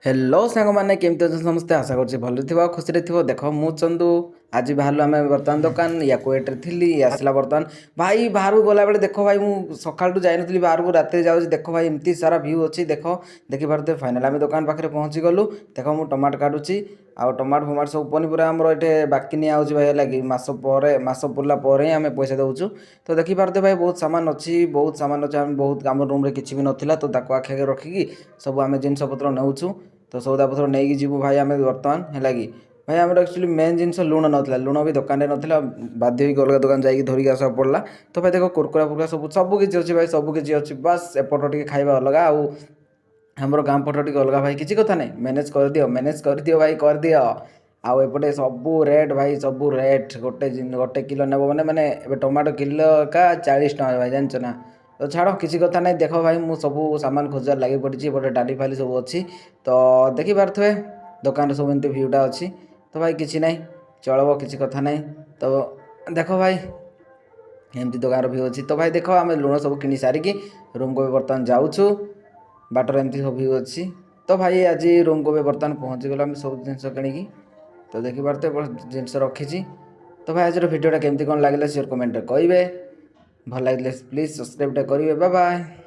Hello सांग मैंने केमती अच्छे समस्ते आशा कर भल खुशी थो देख मु चंदू आज बाहर आम बर्तमान दुकान या कोएट थी आसला बर्तमान भाई बाहर को गला बेले देख भाई मुझे सका जाइनी बाहर को रात जाऊँ देख भाई एमती सारा व्यू अच्छी देख देखी पारे फाइनाल आम दुकान पाखे पहुँची गलु देख मुझे टमाटो काटुची आउ टमाटो फमाटो सब पनीपरिया आमर ये बाकी निया भाई लगे मस पुरला आम पैसा दौचु तो देखी पारे भाई बहुत सामान अच्छी बहुत सामान अच्छे आम बहुत आम रूम में किसी भी नाला तो आखे रखिकी सब आम जिनस पत्र नौचु तो सौदा पत्र नहीं जीवु भाई आम बर्तमान है कि भाई आम एक्चुअली मेन जिनस लुण नाला लुण भी दुकान ना बाध्य होगी अलग दुकान जाकि धरिक आसवा पड़ा तो भाई देख कुरकुरा फुरकुरा सब किसी अच्छी भाई सब किसी अच्छी बस एपट टे खाଇବା अलग आउ आमर गाँ पट टे अलग भाई किसी कथा नहीं मैनेज कर दियो भाई कर दियो आउ एपटे सबू रेट भाई सबू रेट गोटे गोटे किलो नेब मैंने मैंने टमाटो किलो का 40 टका भाई जानच ना तो छाड़ किसी कथा नहीं देख भाई मुझ सब सामान खोजार लगी पड़ी एपटे डाली फाली सब अच्छी तो देखी पारे दुकान सब एमती भ्यूटा अच्छी तो भाई किसी नहीं चलो किसी कथा नहीं तो देख भाई एमती दुकान भ्यू अच्छी तो भाई देख आम लुण सब कि सारिकी रूम को भी बर्तमान जाऊँ बाटर एमती सब भ्यू अच्छी तो भाई आज रूम को भी बर्तमान पहुँची गल आम सब जिन किणी तो देखी पारे जिनस रखी तो भाई आज भिडियोटा केमती कौन लगे सियोर कमेंट करेंगे भल लगे प्लीज सब्सक्राइब करेंगे बाय बाय।